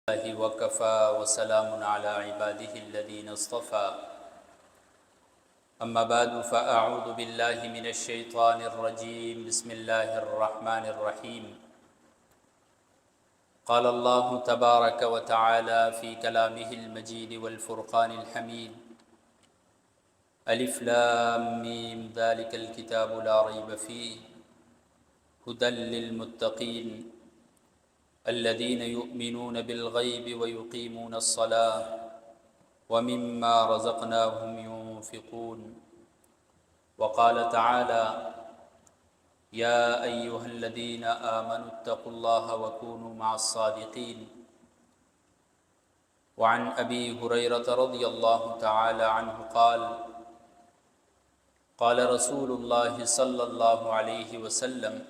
الله وكفى وسلام على عباده الذين اصطفى أما بعد فأعوذ بالله من الشيطان الرجيم بسم الله الرحمن الرحيم قال الله تبارك وتعالى في كلامه المجيد والفرقان الحميد ألف لام ميم ذلك الكتاب لا ريب فيه هدى للمتقين الذين يؤمنون بالغيب ويقيمون الصلاة ومما رزقناهم ينفقون وقال تعالى يا أيها الذين آمنوا اتقوا الله وكونوا مع الصادقين وعن أبي هريرة رضي الله تعالى عنه قال قال رسول الله صلى الله عليه وسلم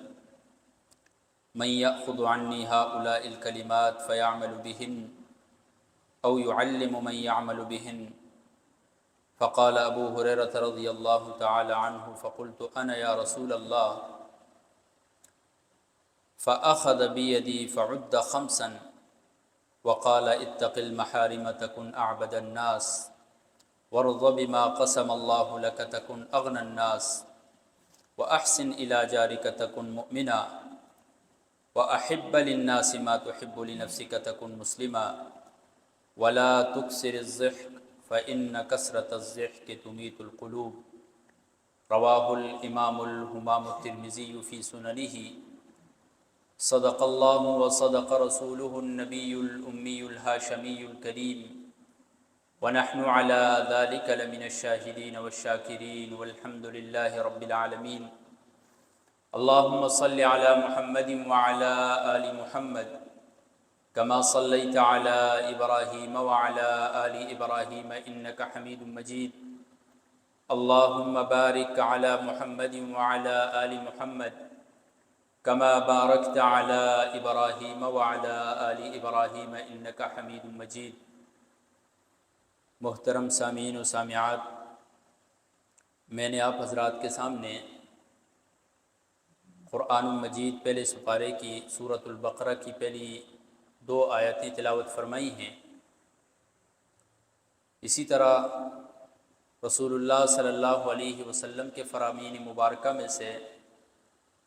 من يأخذ عني هؤلاء الكلمات فيعمل بهن أو يعلم من يعمل بهن فقال أبو هريرة رضي الله تعالى عنه فقلت أنا يا رسول الله فأخذ بيدي فعد خمسا وقال اتق المحارم تكن أعبد الناس وارض بما قسم الله لك تكن أغنى الناس وأحسن إلى جارك تكن مؤمنا وأحب للناس ما تحب لنفسك تكن مسلما ولا تكسر الضحك فإن كسرة الضحك تميت القلوب رواه الإمام الهمام الترمذي في سننه صدق الله وصدق رسوله النبي الأمي الهاشمي الكريم ونحن على ذلك لمن الشاهدين والشاكرين والحمد لله رب العالمين اللهم صل على محمد وعلى آل محمد كما صليت على إبراهيم وعلى آل إبراهيم إنك حميد مجيد اللهم بارك على محمد وعلى آل محمد كما باركت على إبراهيم وعلى آل إبراهيم إنك حميد مجيد محترم سامعین و سامعات، میں نے آپ حضرات کے سامنے قرآن مجید پہلے سپارے کی سورۃ البقرہ کی پہلی 2 آیتیں تلاوت فرمائی ہیں۔ اسی طرح رسول اللہ صلی اللہ علیہ وسلم کے فرامین مبارکہ میں سے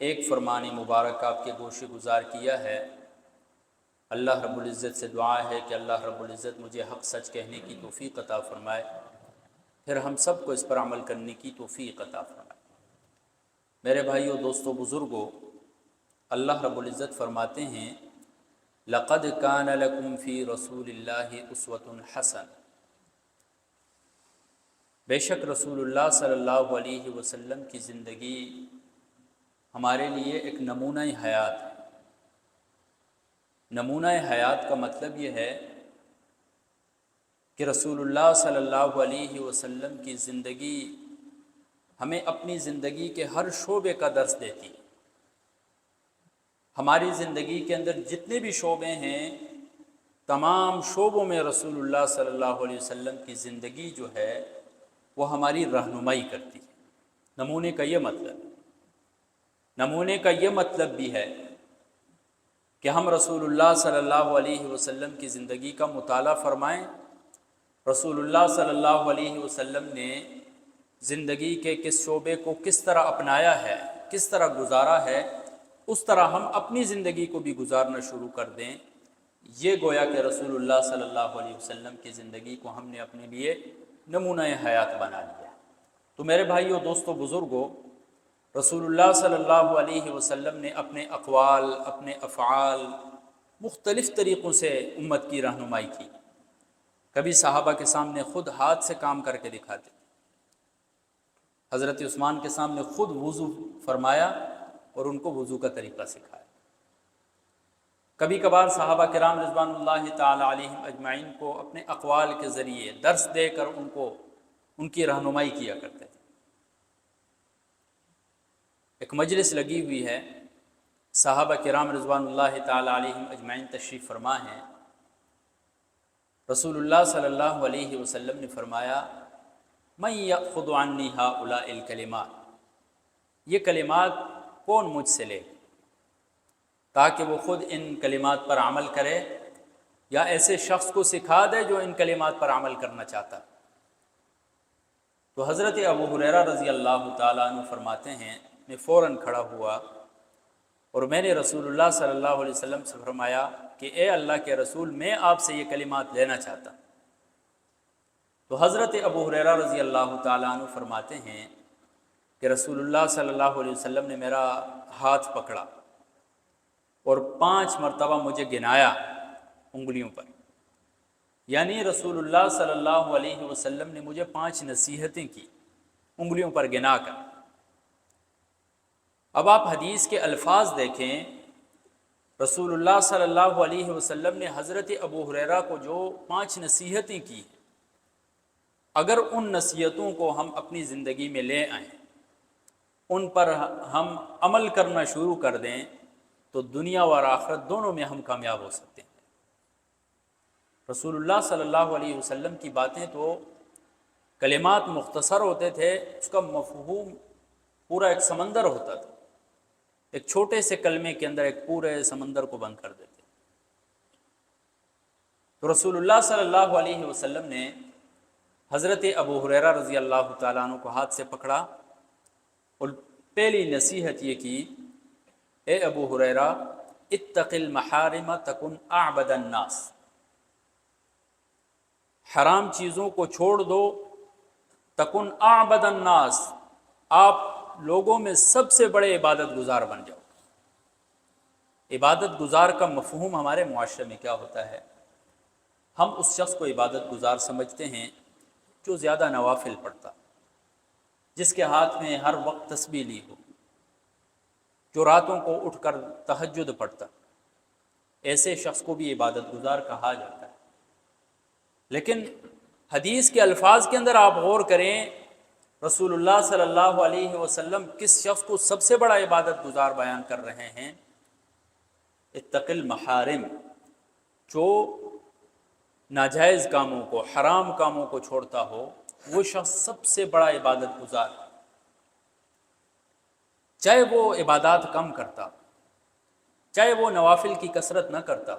ایک فرمان مبارک آپ کے گوش گزار کیا ہے۔ اللہ رب العزت سے دعا ہے کہ اللہ رب العزت مجھے حق سچ کہنے کی توفیق عطا فرمائے، پھر ہم سب کو اس پر عمل کرنے کی توفیق عطا فرمائے۔ میرے بھائیو، دوستو، بزرگوں، اللہ رب العزت فرماتے ہیں لَقَدْ كَانَ لَكُمْ فِي رَسُولِ اللَّهِ أُسْوَةٌ حَسَنَةٌ، بے شک رسول اللہ صلی اللہ علیہ وسلم کی زندگی ہمارے لیے ایک نمونہ حیات ہے۔ نمونہ حیات کا مطلب یہ ہے کہ رسول اللہ صلی اللہ علیہ وسلم کی زندگی ہمیں اپنی زندگی کے ہر شعبے کا درس دیتی ہے۔ ہماری زندگی کے اندر جتنے بھی شعبے ہیں، تمام شعبوں میں رسول اللہ صلی اللہ علیہ وسلم کی زندگی جو ہے وہ ہماری رہنمائی کرتی ہے۔ نمونے کا یہ مطلب بھی ہے کہ ہم رسول اللہ صلی اللہ علیہ وسلم کی زندگی کا مطالعہ فرمائیں۔ رسول اللہ صلی اللہ علیہ وسلم نے زندگی کے کس شعبے کو کس طرح اپنایا ہے، کس طرح گزارا ہے، اس طرح ہم اپنی زندگی کو بھی گزارنا شروع کر دیں۔ یہ گویا کہ رسول اللہ صلی اللہ علیہ وسلم کی زندگی کو ہم نے اپنے لیے نمونہ حیات بنا لیا۔ تو میرے بھائیو، دوستو، بزرگوں، رسول اللہ صلی اللہ علیہ وسلم نے اپنے اقوال، اپنے افعال مختلف طریقوں سے امت کی رہنمائی کی۔ کبھی صحابہ کے سامنے خود ہاتھ سے کام کر کے دکھاتے، حضرت عثمان کے سامنے خود وضو فرمایا اور ان کو وضو کا طریقہ سکھایا۔ کبھی کبھار صحابہ کرام رضوان اللہ تعالی علیہم اجمعین کو اپنے اقوال کے ذریعے درس دے کر ان کی رہنمائی کیا کرتے تھے۔ ایک مجلس لگی ہوئی ہے، صحابہ کرام رضوان اللہ تعالی علیہم اجمعین تشریف فرما ہیں۔ رسول اللہ صلی اللہ علیہ وسلم نے فرمایا من یأخذ عنی ہؤلاء الکلمات، یہ کلمات کون مجھ سے لے، تاکہ وہ خود ان کلمات پر عمل کرے یا ایسے شخص کو سکھا دے جو ان کلمات پر عمل کرنا چاہتا۔ تو حضرت ابو ہریرہ رضی اللہ تعالیٰ عنہ فرماتے ہیں میں فوراً کھڑا ہوا اور میں نے رسول اللہ صلی اللہ علیہ وسلم سے فرمایا کہ اے اللہ کے رسول، میں آپ سے یہ کلمات لینا چاہتا۔ تو حضرت ابو ہریرہ رضی اللہ تعالیٰ عنہ فرماتے ہیں کہ رسول اللہ صلی اللہ علیہ وسلم نے میرا ہاتھ پکڑا اور 5 مرتبہ مجھے گنایا انگلیوں پر، یعنی رسول اللہ صلی اللہ علیہ وسلم نے مجھے 5 نصیحتیں کی انگلیوں پر گنا کر۔ اب آپ حدیث کے الفاظ دیکھیں، رسول اللہ صلی اللہ علیہ وسلم نے حضرت ابو ہریرہ کو جو 5 نصیحتیں کی، اگر ان نصیحتوں کو ہم اپنی زندگی میں لے آئیں، ان پر ہم عمل کرنا شروع کر دیں، تو دنیا اور آخرت دونوں میں ہم کامیاب ہو سکتے ہیں۔ رسول اللہ صلی اللہ علیہ وسلم کی باتیں تو کلمات مختصر ہوتے تھے، اس کا مفہوم پورا ایک سمندر ہوتا تھا، ایک چھوٹے سے کلمے کے اندر ایک پورے سمندر کو بند کر دیتے۔ تو رسول اللہ صلی اللہ علیہ وسلم نے حضرت ابو ہریرہ رضی اللہ تعالیٰ عنہ کو ہاتھ سے پکڑا اور پہلی نصیحت یہ کی، اے ابو ہریرہ اتق المحارم تکن اعبد الناس، حرام چیزوں کو چھوڑ دو، تکن اعبد الناس، آپ لوگوں میں سب سے بڑے عبادت گزار بن جاؤ۔ عبادت گزار کا مفہوم ہمارے معاشرے میں کیا ہوتا ہے؟ ہم اس شخص کو عبادت گزار سمجھتے ہیں جو زیادہ نوافل پڑھتا، جس کے ہاتھ میں ہر وقت تسبیح لی ہو، جو راتوں کو اٹھ کر تہجد پڑھتا، ایسے شخص کو بھی عبادت گزار کہا جاتا ہے۔ لیکن حدیث کے الفاظ کے اندر آپ غور کریں، رسول اللہ صلی اللہ علیہ وسلم کس شخص کو سب سے بڑا عبادت گزار بیان کر رہے ہیں؟ اتق المحارم، جو ناجائز کاموں کو، حرام کاموں کو چھوڑتا ہو، وہ شخص سب سے بڑا عبادت گزار، چاہے وہ عبادات کم کرتا، چاہے وہ نوافل کی کثرت نہ کرتا،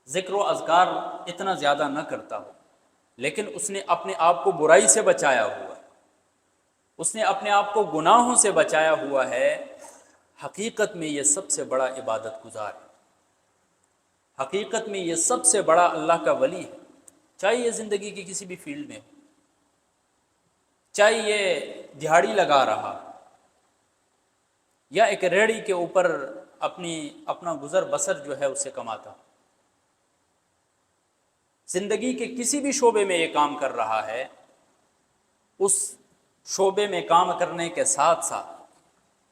ذکر و اذکار اتنا زیادہ نہ کرتا ہو، لیکن اس نے اپنے آپ کو برائی سے بچایا ہوا ہے، اس نے اپنے آپ کو گناہوں سے بچایا ہوا ہے، حقیقت میں یہ سب سے بڑا عبادت گزار ہے، حقیقت میں یہ سب سے بڑا اللہ کا ولی ہے، چاہے یہ زندگی کی کسی بھی فیلڈ میں ہو، چاہے یہ دہاڑی لگا رہا یا ایک ریڑھی کے اوپر اپنا گزر بسر جو ہے اسے کماتا، زندگی کے کسی بھی شعبے میں یہ کام کر رہا ہے، اس شعبے میں کام کرنے کے ساتھ ساتھ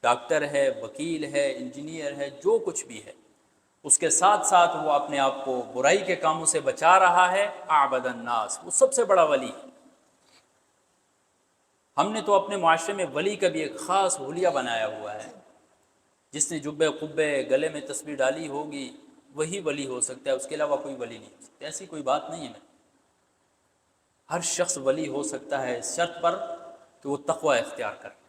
ڈاکٹر ہے، وکیل ہے، انجینئر ہے، جو کچھ بھی ہے، اس کے ساتھ ساتھ وہ اپنے آپ کو برائی کے کاموں سے بچا رہا ہے، اعبد الناس، وہ سب سے بڑا ولی ہے۔ ہم نے تو اپنے معاشرے میں ولی کا بھی ایک خاص حلیہ بنایا ہوا ہے، جس نے جبے قبے گلے میں تسبیح ڈالی ہوگی وہی ولی ہو سکتا ہے، اس کے علاوہ کوئی ولی نہیں ہو سکتا۔ ایسی کوئی بات نہیں ہے، ہر شخص ولی ہو سکتا ہے اس شرط پر کہ وہ تقوی اختیار کرے۔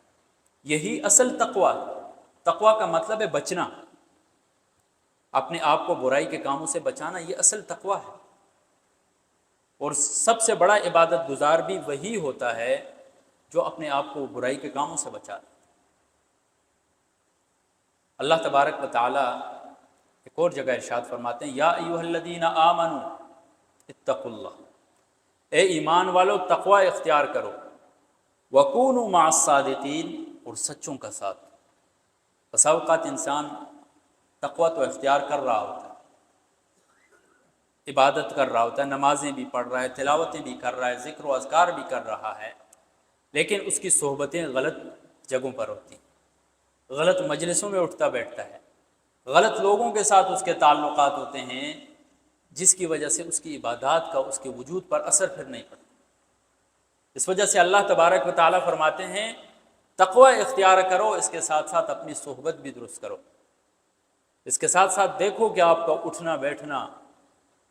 یہی اصل تقوی ہے۔ تقوی کا مطلب ہے بچنا، اپنے آپ کو برائی کے کاموں سے بچانا، یہ اصل تقوی ہے۔ اور سب سے بڑا عبادت گزار بھی وہی ہوتا ہے جو اپنے آپ کو برائی کے کاموں سے بچاتا۔ اللہ تبارک و تعالی ایک اور جگہ ارشاد فرماتے ہیں، یا ایھا الذین آمنوا اتقوا اللہ، اے ایمان والو تقوی اختیار کرو، وکونوا مع الصادقین، اور سچوں کا ساتھ۔ بسا اوقات انسان تقوی تو اختیار کر رہا ہوتا ہے، عبادت کر رہا ہوتا ہے، نمازیں بھی پڑھ رہا ہے، تلاوتیں بھی کر رہا ہے، ذکر و اذکار بھی کر رہا ہے، لیکن اس کی صحبتیں غلط جگہوں پر ہوتی ہیں، غلط مجلسوں میں اٹھتا بیٹھتا ہے، غلط لوگوں کے ساتھ اس کے تعلقات ہوتے ہیں، جس کی وجہ سے اس کی عبادات کا اس کے وجود پر اثر پھر نہیں پڑتا۔ اس وجہ سے اللہ تبارک و تعالیٰ فرماتے ہیں تقوی اختیار کرو، اس کے ساتھ ساتھ اپنی صحبت بھی درست کرو، اس کے ساتھ ساتھ دیکھو کہ آپ کا اٹھنا بیٹھنا،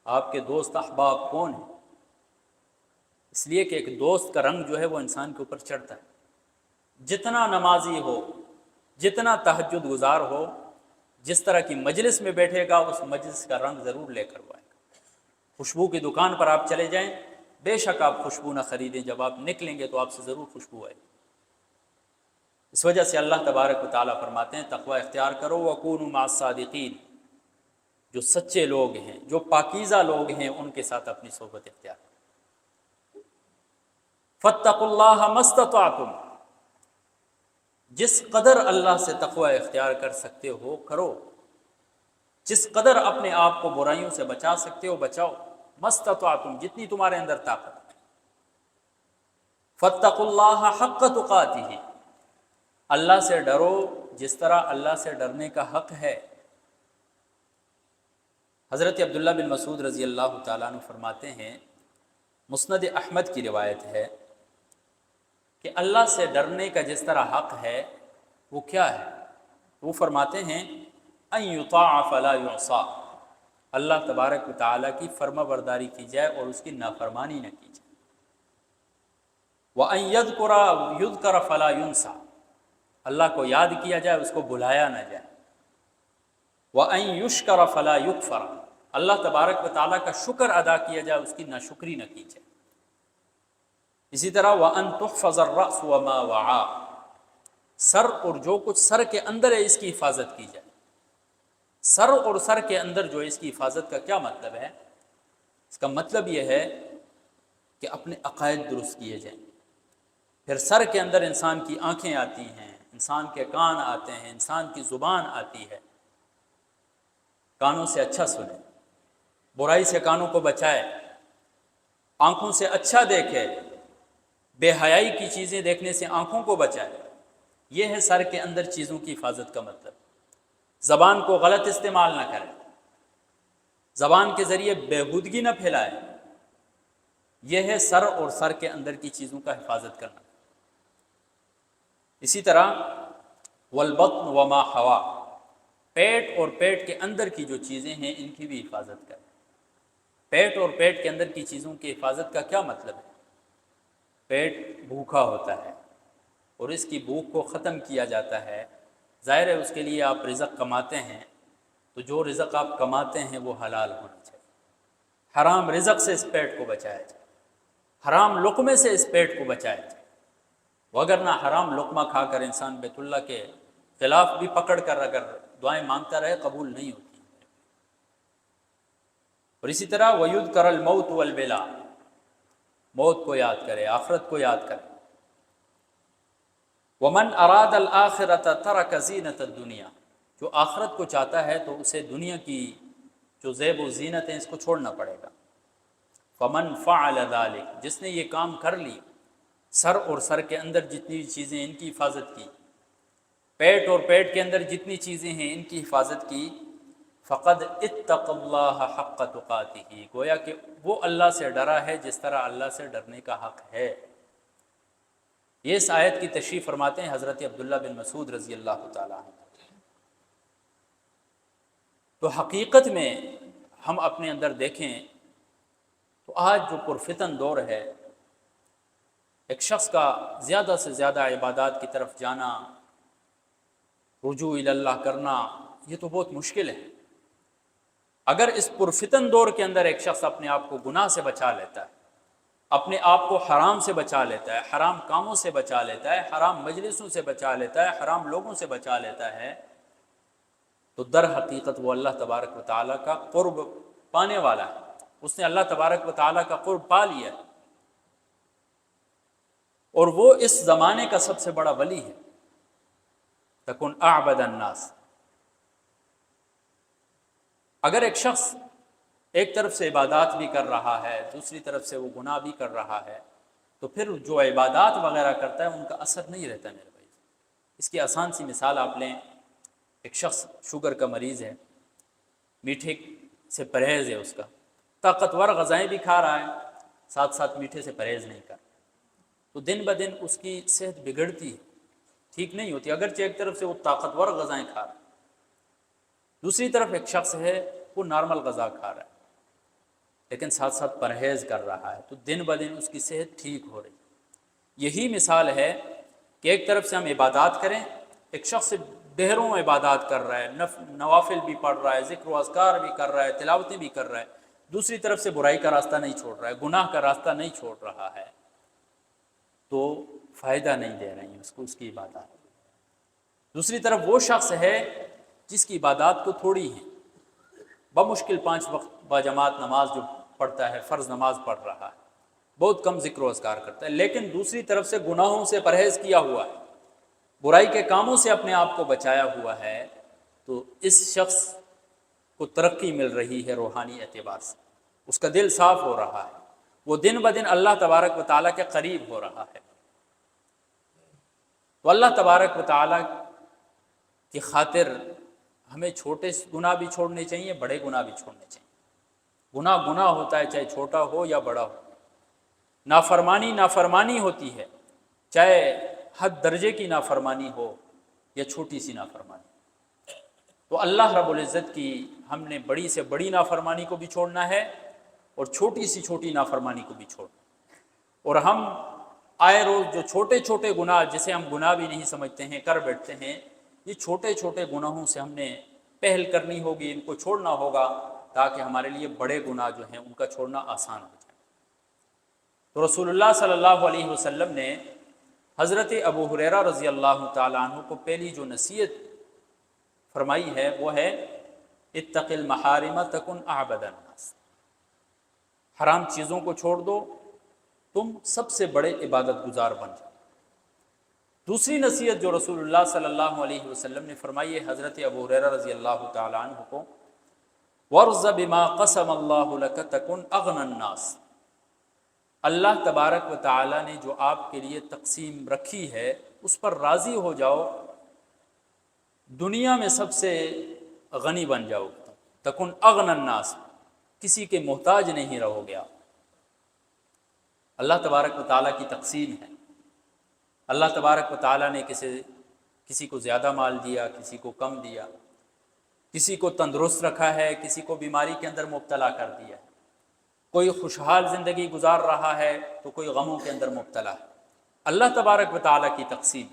آپ کے دوست احباب کون ہیں، اس لیے کہ ایک دوست کا رنگ جو ہے وہ انسان کے اوپر چڑھتا ہے۔ جتنا نمازی ہو، جتنا تہجد گزار ہو، جس طرح کی مجلس میں بیٹھے گا اس مجلس کا رنگ ضرور لے کر آئے گا۔ خوشبو کی دکان پر آپ چلے جائیں، بے شک آپ خوشبو نہ خریدیں، جب آپ نکلیں گے تو آپ سے ضرور خوشبو آئے۔ اس وجہ سے اللہ تبارک و تعالیٰ فرماتے ہیں تقوی اختیار کرو وَكُونُوا مَعَ الصَّادِقِينَ، جو سچے لوگ ہیں، جو پاکیزہ لوگ ہیں، ان کے ساتھ اپنی صحبت اختیار کرو۔ فَاتَّقُوا اللَّهَ مَا اسْتَطَعْتُمْ، جس قدر اللہ سے تقوی اختیار کر سکتے ہو کرو، جس قدر اپنے آپ کو برائیوں سے بچا سکتے ہو بچاؤ، مَا اسْتَطَعْتُمْ، جتنی تمہارے اندر طاقت ہے۔ فَاتَّقُوا اللَّهَ حَقَّ تُقَاتِهِ، اللہ سے ڈرو جس طرح اللہ سے ڈرنے کا حق ہے۔ حضرت عبداللہ بن مسعود رضی اللہ تعالیٰ عنہ فرماتے ہیں، مسند احمد کی روایت ہے کہ اللہ سے ڈرنے کا جس طرح حق ہے وہ کیا ہے؟ وہ فرماتے ہیں ان یطاع فلا یعصى، اللہ تبارک و تعالیٰ کی فرما برداری کی جائے اور اس کی نافرمانی نہ کی جائے۔ وان یذکر فلا ینسى، اللہ کو یاد کیا جائے، اس کو بلایا نہ جائے۔ وان یشکر فلا یکفر، اللہ تبارک و تعالیٰ کا شکر ادا کیا جائے، اس کی ناشکری نہ کی جائے۔ اسی طرح وَأَن تُحْفَظَ الرَّأْسُ وَمَا وَعَا، سر اور جو کچھ سر کے اندر ہے اس کی حفاظت کی جائے۔ سر اور سر کے اندر جو اس کی حفاظت کا کیا مطلب ہے؟ اس کا مطلب یہ ہے کہ اپنے عقائد درست کیے جائیں۔ پھر سر کے اندر انسان کی آنکھیں آتی ہیں، انسان کے کان آتے ہیں، انسان کی زبان آتی ہے۔ کانوں سے اچھا سنیں، برائی سے کانوں کو بچائے، آنکھوں سے اچھا دیکھے، بے حیائی کی چیزیں دیکھنے سے آنکھوں کو بچائے۔ یہ ہے سر کے اندر چیزوں کی حفاظت کا مطلب۔ زبان کو غلط استعمال نہ کرے، زبان کے ذریعے بےہودگی نہ پھیلائے، یہ ہے سر اور سر کے اندر کی چیزوں کا حفاظت کرنا۔ اسی طرح والبطن وما حوا، پیٹ اور پیٹ کے اندر کی جو چیزیں ہیں ان کی بھی حفاظت کریں۔ پیٹ اور پیٹ کے اندر کی چیزوں کی حفاظت کا کیا مطلب ہے؟ پیٹ بھوکا ہوتا ہے اور اس کی بھوک کو ختم کیا جاتا ہے، ظاہر ہے اس کے لیے آپ رزق کماتے ہیں، تو جو رزق آپ کماتے ہیں وہ حلال ہونا چاہیے۔ حرام رزق سے اس پیٹ کو بچایا جائے، حرام لقمے سے اس پیٹ کو بچایا جائے، وگرنہ حرام لقمہ کھا کر انسان بیت اللہ کے خلاف بھی پکڑ کر اگر دعائیں مانگتا رہے قبول نہیں ہوتی۔ اور اسی طرح وَيُذْكَرَ الْمَوْتُ وَالْبَلَا، موت کو یاد کرے، آخرت کو یاد کرے۔ وَمَنْ أَرَادَ الْآخِرَةَ تَرَكَ زِينَةَ الدُّنْيَا، جو آخرت کو چاہتا ہے تو اسے دنیا کی جو زیب و زینت ہیں اس کو چھوڑنا پڑے گا۔ فَمَنْ فَعَلَ ذَلِكَ، جس نے یہ کام کر لی، سر اور سر کے اندر جتنی چیزیں ان کی حفاظت کی، پیٹ اور پیٹ کے اندر جتنی چیزیں ہیں ان کی حفاظت کی، فقد اتق اللہ حق تقاتہ، گویا کہ وہ اللہ سے ڈرا ہے جس طرح اللہ سے ڈرنے کا حق ہے۔ یہ اس آیت کی تشریح فرماتے ہیں حضرت عبداللہ بن مسعود رضی اللہ تعالیٰ عنہ۔ تو حقیقت میں ہم اپنے اندر دیکھیں تو آج جو پرفتن دور ہے، ایک شخص کا زیادہ سے زیادہ عبادات کی طرف جانا، رجوع اللہ کرنا، یہ تو بہت مشکل ہے۔ اگر اس پرفتن دور کے اندر ایک شخص اپنے آپ کو گناہ سے بچا لیتا ہے، اپنے آپ کو حرام سے بچا لیتا ہے، حرام کاموں سے بچا لیتا ہے، حرام مجلسوں سے بچا لیتا ہے، حرام لوگوں سے بچا لیتا ہے، تو در حقیقت وہ اللہ تبارک و تعالیٰ کا قرب پانے والا ہے۔ اس نے اللہ تبارک و تعالیٰ کا قرب پا لیا ہے، اور وہ اس زمانے کا سب سے بڑا ولی ہے۔ تکن اعبد الناس۔ اگر ایک شخص ایک طرف سے عبادات بھی کر رہا ہے، دوسری طرف سے وہ گناہ بھی کر رہا ہے، تو پھر جو عبادات وغیرہ کرتا ہے ان کا اثر نہیں رہتا میرے بھائی۔ اس کی آسان سی مثال آپ لیں، ایک شخص شوگر کا مریض ہے، میٹھے سے پرہیز ہے اس کا، طاقتور غذائیں بھی کھا رہا ہے، ساتھ ساتھ میٹھے سے پرہیز نہیں کر، تو دن بدن اس کی صحت بگڑتی ہے، ٹھیک نہیں ہوتی، اگرچہ ایک طرف سے وہ طاقتور غذائیں کھا رہا ہے، دوسری طرف ایک شخص ہے وہ نارمل غذا کھا رہا ہے لیکن ساتھ ساتھ پرہیز کر رہا ہے، تو دن بدن اس کی صحت ٹھیک ہو رہی ہے۔ یہی مثال ہے کہ ایک طرف سے ہم عبادات کریں، ایک شخص ڈھیروں عبادات کر رہا ہے، نوافل بھی پڑھ رہا ہے، ذکر و اذکار بھی کر رہا ہے، تلاوتیں بھی کر رہا ہے، دوسری طرف سے برائی کا راستہ نہیں چھوڑ رہا ہے، گناہ کا راستہ نہیں چھوڑ رہا ہے، تو فائدہ نہیں دے رہی ہیں اس کی عبادات۔ دوسری طرف وہ شخص ہے جس کی عبادات تو تھوڑی ہیں، بمشکل 5 وقت باجماعت نماز جو پڑھتا ہے، فرض نماز پڑھ رہا ہے، بہت کم ذکر و اذکار کرتا ہے، لیکن دوسری طرف سے گناہوں سے پرہیز کیا ہوا ہے، برائی کے کاموں سے اپنے آپ کو بچایا ہوا ہے، تو اس شخص کو ترقی مل رہی ہے روحانی اعتبار سے، اس کا دل صاف ہو رہا ہے، وہ دن بدن اللہ تبارک و تعالیٰ کے قریب ہو رہا ہے۔ تو اللہ تبارک و تعالیٰ کی خاطر ہمیں چھوٹے گناہ بھی چھوڑنے چاہیے، بڑے گناہ بھی چھوڑنے چاہیے۔ گناہ گناہ ہوتا ہے، چاہے چھوٹا ہو یا بڑا ہو، نافرمانی ہوتی ہے، چاہے حد درجے کی نافرمانی ہو یا چھوٹی سی نافرمانی۔ تو اللہ رب العزت کی ہم نے بڑی سے بڑی نافرمانی کو بھی چھوڑنا ہے اور چھوٹی سی چھوٹی نافرمانی کو بھی چھوڑنا ہے، اور ہم آئے روز جو چھوٹے چھوٹے گناہ جسے ہم گناہ بھی نہیں سمجھتے ہیں کر بیٹھتے ہیں، یہ چھوٹے چھوٹے گناہوں سے ہم نے پہل کرنی ہوگی، ان کو چھوڑنا ہوگا تاکہ ہمارے لیے بڑے گناہ جو ہیں ان کا چھوڑنا آسان ہو جائے۔ تو رسول اللہ صلی اللہ علیہ وسلم نے حضرت ابو ہریرہ رضی اللہ تعالیٰ عنہ کو پہلی جو نصیحت فرمائی ہے وہ ہے اتق المحارم تکن اعبد الناس، حرام چیزوں کو چھوڑ دو، تم سب سے بڑے عبادت گزار بن جاؤ۔ دوسری نصیحت جو رسول اللہ صلی اللہ علیہ وسلم نے فرمائی ہے حضرت ابو ہریرہ رضی اللہ تعالیٰ عنہ کو، وَارْضَ بِمَا قَسَمَ اللَّهُ لَكَ تَكُنْ أَغْنَى النَّاسِ، اللہ تبارک و تعالیٰ نے جو آپ کے لیے تقسیم رکھی ہے اس پر راضی ہو جاؤ، دنیا میں سب سے غنی بن جاؤ، تکن اغنى الناس، کسی کے محتاج نہیں رہو گے آپ۔ اللہ تبارک و تعالیٰ کی تقسیم ہے، اللہ تبارک و تعالیٰ نے کسی کو زیادہ مال دیا، کسی کو کم دیا، کسی کو تندرست رکھا ہے، کسی کو بیماری کے اندر مبتلا کر دیا ہے، کوئی خوشحال زندگی گزار رہا ہے تو کوئی غموں کے اندر مبتلا ہے، اللہ تبارک و تعالیٰ کی تقسیم۔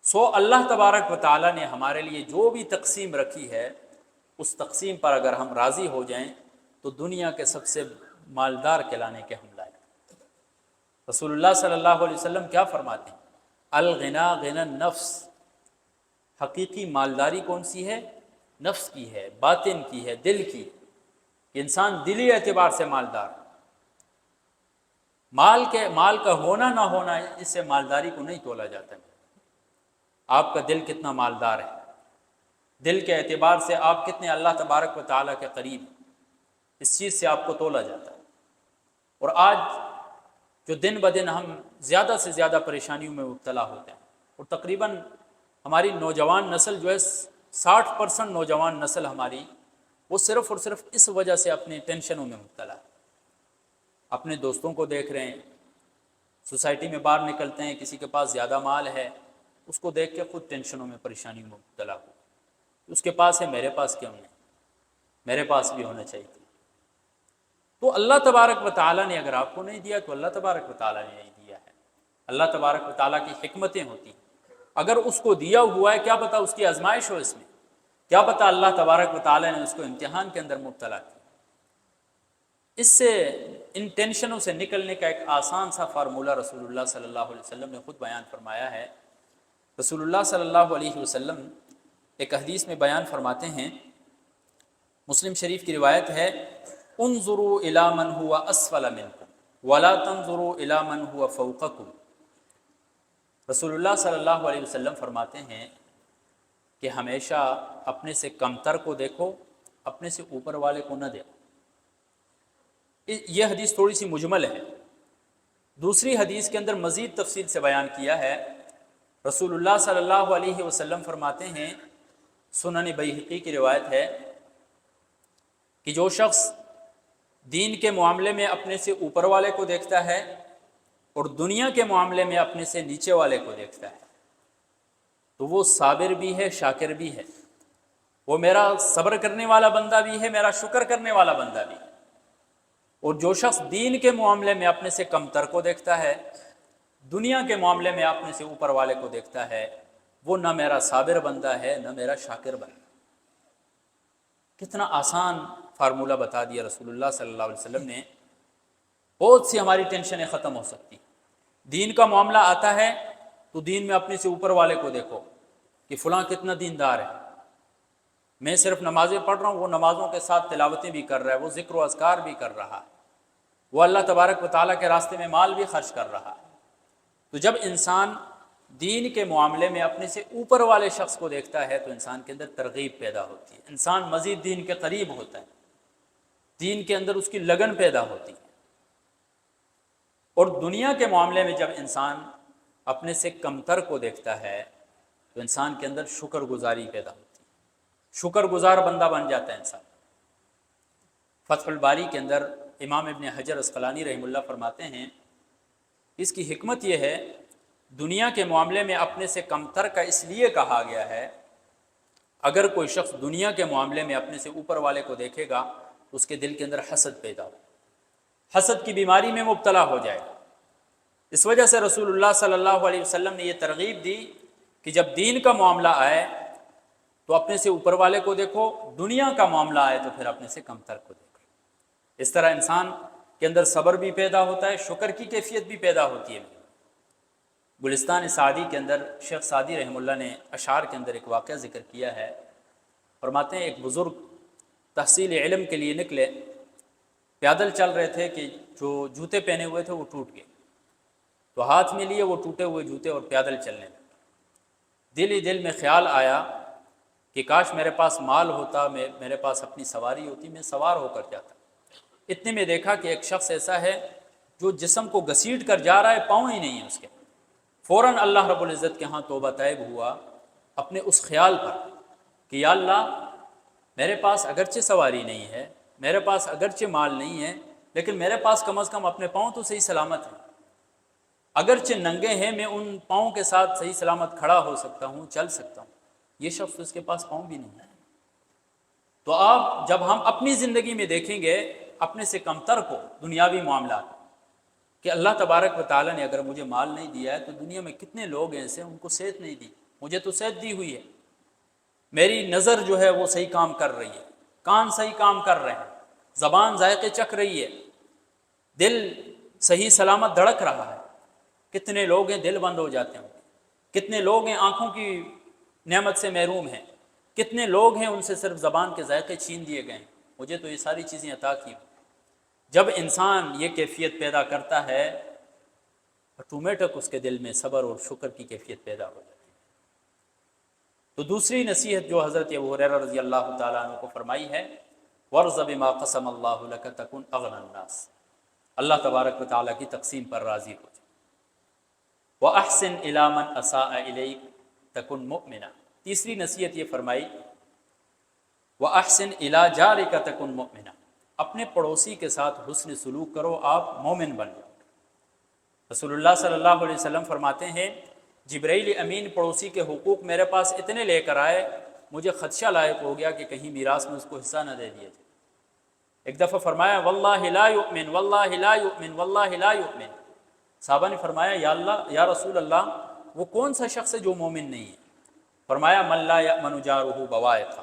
سو اللہ تبارک و تعالیٰ نے ہمارے لیے جو بھی تقسیم رکھی ہے اس تقسیم پر اگر ہم راضی ہو جائیں تو دنیا کے سب سے مالدار کہلانے کے ہم لائق۔ رسول اللہ صلی اللہ علیہ وسلم کیا فرماتے ہیں؟ الغنا غنى النفس، حقیقی مالداری کون سی ہے؟ نفس کی ہے، باطن کی ہے، دل کی۔ انسان دلی اعتبار سے مالدار، مال کا ہونا نہ ہونا اس سے مالداری کو نہیں تولا جاتا۔ آپ کا دل کتنا مالدار ہے، دل کے اعتبار سے آپ کتنے اللہ تبارک و تعالیٰ کے قریب، اس چیز سے آپ کو تولا جاتا ہے۔ اور آج جو دن بدن ہم زیادہ سے زیادہ پریشانیوں میں مبتلا ہوتے ہیں، اور تقریباً ہماری نوجوان نسل جو ہے 60% نوجوان نسل ہماری، وہ صرف اور صرف اس وجہ سے اپنے ٹینشنوں میں مبتلا ہے۔ اپنے دوستوں کو دیکھ رہے ہیں، سوسائٹی میں باہر نکلتے ہیں، کسی کے پاس زیادہ مال ہے، اس کو دیکھ کے خود ٹینشنوں میں پریشانیوں میں مبتلا ہو، اس کے پاس ہے میرے پاس کیوں نہیں، میرے پاس بھی ہونا چاہیے۔ تو اللہ تبارک و تعالیٰ نے اگر آپ کو نہیں دیا تو اللہ تبارک و تعالیٰ نے نہیں دیا ہے۔ اللہ تبارک و تعالیٰ کی حکمتیں ہوتی ہیں، اگر اس کو دیا ہوا ہے کیا پتہ اس کی آزمائش ہو، اس میں کیا پتہ اللہ تبارک و تعالیٰ نے اس کو امتحان کے اندر مبتلا کیا۔ اس سے ان ٹینشنوں سے نکلنے کا ایک آسان سا فارمولہ رسول اللہ صلی اللہ علیہ وسلم نے خود بیان فرمایا ہے۔ رسول اللہ صلی اللہ علیہ وسلم ایک حدیث میں بیان فرماتے ہیں، مسلم شریف کی روایت ہے، انظروا الی من هو اسفل منکم ولا تنظروا الی من هو فوقکم۔ رسول اللہ صلی اللہ علیہ وسلم فرماتے ہیں کہ ہمیشہ اپنے سے کمتر کو دیکھو، اپنے سے اوپر والے کو نہ دیکھو۔ یہ حدیث تھوڑی سی مجمل ہے، دوسری حدیث کے اندر مزید تفصیل سے بیان کیا ہے۔ رسول اللہ صلی اللہ علیہ وسلم فرماتے ہیں، سنن بیہقی کی روایت ہے کہ جو شخص دین کے معاملے میں اپنے سے اوپر والے کو دیکھتا ہے اور دنیا کے معاملے میں اپنے سے نیچے والے کو دیکھتا ہے تو وہ صابر بھی ہے، شاکر بھی ہے، وہ میرا صبر کرنے والا بندہ بھی ہے، میرا شکر کرنے والا بندہ بھی ہے۔ اور جو شخص دین کے معاملے میں اپنے سے کمتر کو دیکھتا ہے، دنیا کے معاملے میں اپنے سے اوپر والے کو دیکھتا ہے، وہ نہ میرا صابر بندہ ہے نہ میرا شاکر بندہ۔ کتنا آسان فارمولہ بتا دیا رسول اللہ صلی اللہ علیہ وسلم نے، بہت سی ہماری ٹینشنیں ختم ہو سکتی. دین کا معاملہ آتا ہے تو دین میں اپنے سے اوپر والے کو دیکھو کہ فلاں کتنا دیندار ہے. میں صرف نمازیں پڑھ رہا ہوں، وہ نمازوں کے ساتھ تلاوتیں بھی کر رہا ہے، وہ ذکر و اذکار بھی کر رہا ہے، وہ اللہ تبارک و تعالیٰ کے راستے میں مال بھی خرچ کر رہا ہے. تو جب انسان دین کے معاملے میں اپنے سے اوپر والے شخص کو دیکھتا ہے تو انسان کے اندر ترغیب پیدا ہوتی ہے، انسان مزید دین کے قریب ہوتا ہے، دین کے اندر اس کی لگن پیدا ہوتی ہے. اور دنیا کے معاملے میں جب انسان اپنے سے کمتر کو دیکھتا ہے تو انسان کے اندر شکر گزاری پیدا ہوتی ہے، شکر گزار بندہ بن جاتا ہے انسان. فتح الباری کے اندر امام ابن حجر اسقلانی رحمہ اللہ فرماتے ہیں اس کی حکمت یہ ہے، دنیا کے معاملے میں اپنے سے کمتر کا اس لیے کہا گیا ہے، اگر کوئی شخص دنیا کے معاملے میں اپنے سے اوپر والے کو دیکھے گا تو اس کے دل کے اندر حسد پیدا ہو، حسد کی بیماری میں مبتلا ہو جائے گا. اس وجہ سے رسول اللہ صلی اللہ علیہ وسلم نے یہ ترغیب دی کہ جب دین کا معاملہ آئے تو اپنے سے اوپر والے کو دیکھو، دنیا کا معاملہ آئے تو پھر اپنے سے کمتر کو دیکھو. اس طرح انسان کے اندر صبر بھی پیدا ہوتا ہے، شکر کی کیفیت بھی پیدا ہوتی ہے. گلستان سعدی کے اندر شیخ سعدی رحمہ اللہ نے اشعار کے اندر ایک واقعہ ذکر کیا ہے. فرماتے ہیں ایک بزرگ تحصیل علم کے لیے نکلے، پیدل چل رہے تھے کہ جو جوتے پہنے ہوئے تھے وہ ٹوٹ گئے، تو ہاتھ میں لیے وہ ٹوٹے ہوئے جوتے اور پیدل چلنے لگے. دل ہی دل میں خیال آیا کہ کاش میرے پاس مال ہوتا، میرے پاس اپنی سواری ہوتی، میں سوار ہو کر جاتا. اتنے میں دیکھا کہ ایک شخص ایسا ہے جو جسم کو گھسیٹ کر جا رہا ہے، پاؤں ہی نہیں ہے اس کے. فوراً اللہ رب العزت کے ہاں توبہ طیب ہوا اپنے اس خیال پر کہ یا اللہ میرے پاس اگرچہ سواری نہیں ہے، میرے پاس اگرچہ مال نہیں ہے، لیکن میرے پاس کم از کم اپنے پاؤں تو صحیح سلامت ہیں، اگرچہ ننگے ہیں میں ان پاؤں کے ساتھ صحیح سلامت کھڑا ہو سکتا ہوں، چل سکتا ہوں. یہ شخص اس کے پاس پاؤں بھی نہیں ہے. تو آپ جب ہم اپنی زندگی میں دیکھیں گے اپنے سے کمتر کو دنیاوی معاملات کہ اللہ تبارک و تعالیٰ نے اگر مجھے مال نہیں دیا ہے تو دنیا میں کتنے لوگ ایسے ان کو صحت نہیں دی، مجھے تو صحت دی ہوئی ہے، میری نظر جو ہے وہ صحیح کام کر رہی ہے، کان صحیح کام کر رہے ہیں، زبان ذائقے چکھ رہی ہے، دل صحیح سلامت دھڑک رہا ہے. کتنے لوگ ہیں دل بند ہو جاتے ہیں، کتنے لوگ ہیں آنکھوں کی نعمت سے محروم ہیں، کتنے لوگ ہیں ان سے صرف زبان کے ذائقے چھین دیے گئے ہیں. مجھے تو یہ ساری چیزیں عطا کی. جب انسان یہ کیفیت پیدا کرتا ہے آٹومیٹک اس کے دل میں صبر اور شکر کی کیفیت پیدا ہو جاتی ہے. تو دوسری نصیحت جو حضرت ابو ہریرہ رضی اللہ تعالیٰ عنہ کو فرمائی ہے، وَارْضَ بِمَا قَسَمَ اللَّهُ لَكَ تَكُنْ أَغْنَى النَّاسِ، اللہ تبارک و تعالیٰ کی تقسیم پر راضی ہو جائے. وَأَحْسِنْ إِلَىٰ مَنْ أَسَاءَ إِلَيْكَ تَكُنْ مُؤْمِنًا، تیسری نصیحت یہ فرمائی وَأَحْسِنْ إِلَىٰ جَارِكَ تَكُنْ مُؤْمِنًا، اپنے پڑوسی کے ساتھ حسن سلوک کرو، آپ مومن بن جاؤ. رسول اللہ صلی اللہ علیہ وسلم فرماتے ہیں جبرائیل امین پڑوسی کے حقوق میرے پاس اتنے لے کر آئے، مجھے خدشہ لاحق ہو گیا کہ کہیں میراث میں اس کو حصہ نہ دے دیا جائے. ایک دفعہ فرمایا واللہ لا یؤمن واللہ لا یؤمن واللہ لا یؤمن. صحابہ نے فرمایا یا اللہ یا رسول اللہ وہ کون سا شخص ہے جو مومن نہیں ہے؟ فرمایا من لا یأمن جارہ بوائقہ،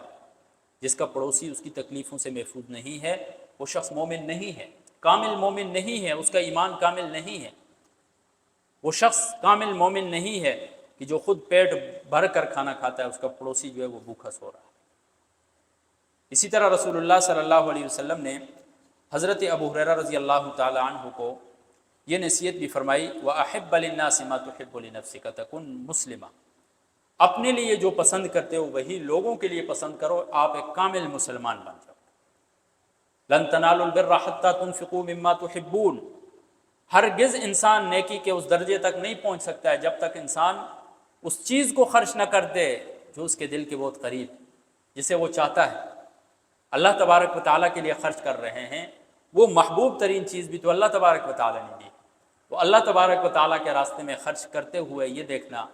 جس کا پڑوسی اس کی تکلیفوں سے محفوظ نہیں ہے وہ شخص مومن نہیں ہے، کامل مومن نہیں ہے، اس کا ایمان کامل نہیں ہے. وہ شخص کامل مومن نہیں ہے کہ جو خود پیٹ بھر کر کھانا کھاتا ہے، اس کا پڑوسی جو ہے وہ بھوکا سو رہا ہے. اسی طرح رسول اللہ صلی اللہ علیہ وسلم نے حضرت ابو ہریرہ رضی اللہ تعالی عنہ کو یہ نصیحت بھی فرمائی وَأَحِبَّ لِلنَّاسِ مَا تُحِبُّ لِنَفْسِكَ تَكُنْ مُسْلِمًا، اپنے لیے جو پسند کرتے ہو وہی لوگوں کے لیے پسند کرو، آپ ایک کامل مسلمان بن جاؤ. لَن تَنَالُوا الْبِرَّ حَتَّى تُنْفِقُوا مِمَّا تُحِبُّونَ، ہرگز انسان نیکی کے اس درجے تک نہیں پہنچ سکتا ہے جب تک انسان اس چیز کو خرچ نہ کر دے جو اس کے دل کے بہت قریب، جسے وہ چاہتا ہے. اللہ تبارک و تعالیٰ کے لیے خرچ کر رہے ہیں، وہ محبوب ترین چیز بھی تو اللہ تبارک و تعالیٰ نے دی. تو اللہ تبارک و تعالیٰ کے راستے میں خرچ کرتے ہوئے یہ دیکھنا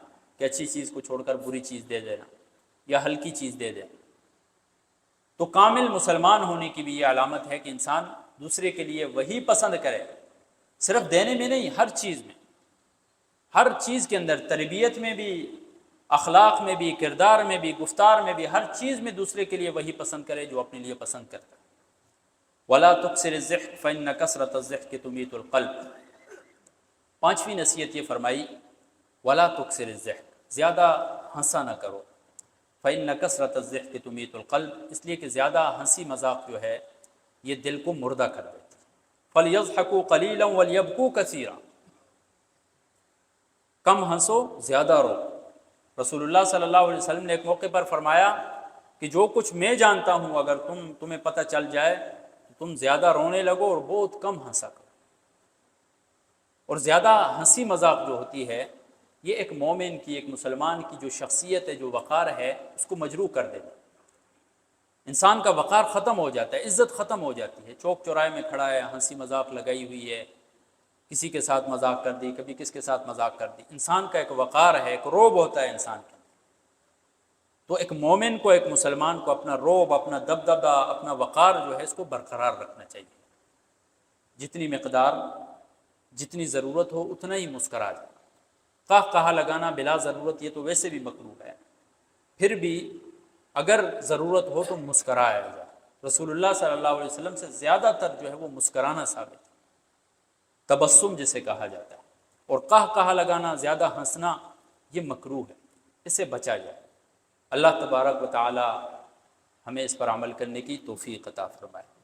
کہ اچھی چیز کو چھوڑ کر بری چیز دے دینا یا ہلکی چیز دے دینا. تو کامل مسلمان ہونے کی بھی یہ علامت ہے کہ انسان دوسرے کے لیے وہی پسند کرے، صرف دینے میں نہیں، ہر چیز میں، ہر چیز کے اندر، تربیت میں بھی، اخلاق میں بھی، کردار میں بھی، گفتار میں بھی، ہر چیز میں دوسرے کے لیے وہی پسند کرے جو اپنے لیے پسند کرتا ہے۔ ولا تکثر الضحك فإن كثرة الضحك تميت القلب۔ پانچویں نصیحت یہ فرمائی ولا تکثر الضحك، زیادہ ہنسا نہ کرو، فإن كثرة الضحك تميت القلب، اس لیے کہ زیادہ ہنسی مذاق جو ہے یہ دل کو مردہ کر دیتی ہے۔ فليضحكوا قليلا وليبكوا كثيرا، کم ہنسو زیادہ رو۔ رسول اللہ صلی اللہ علیہ وسلم نے ایک موقع پر فرمایا کہ جو کچھ میں جانتا ہوں اگر تمہیں پتہ چل جائے تو تم زیادہ رونے لگو اور بہت کم ہنسا کرو۔ اور زیادہ ہنسی مذاق جو ہوتی ہے یہ ایک مومن کی، ایک مسلمان کی جو شخصیت ہے، جو وقار ہے، اس کو مجروح کر دیتا ہے۔ انسان کا وقار ختم ہو جاتا ہے، عزت ختم ہو جاتی ہے۔ چوک چوراہے میں کھڑا ہے، ہنسی مذاق لگائی ہوئی ہے، کسی کے ساتھ مذاق کر دی، کبھی کس کے ساتھ مذاق کر دی۔ انسان کا ایک وقار ہے، ایک روب ہوتا ہے انسان کا۔ تو ایک مومن کو، ایک مسلمان کو اپنا روب، اپنا دبدبہ، اپنا وقار جو ہے اس کو برقرار رکھنا چاہیے۔ جتنی مقدار، جتنی ضرورت ہو اتنا ہی مسکرا جائے۔ کہا لگانا بلا ضرورت یہ تو ویسے بھی مکروہ ہے، پھر بھی اگر ضرورت ہو تو مسکرایا جائے۔ رسول اللہ صلی اللہ علیہ وسلم سے زیادہ تر جو ہے وہ مسکرانا ثابت ہے، تبسم جسے کہا جاتا ہے۔ اور کہا لگانا، زیادہ ہنسنا یہ مکروہ ہے، اس سے بچا جائے۔ اللہ تبارک و تعالی ہمیں اس پر عمل کرنے کی توفیق عطا فرمائے۔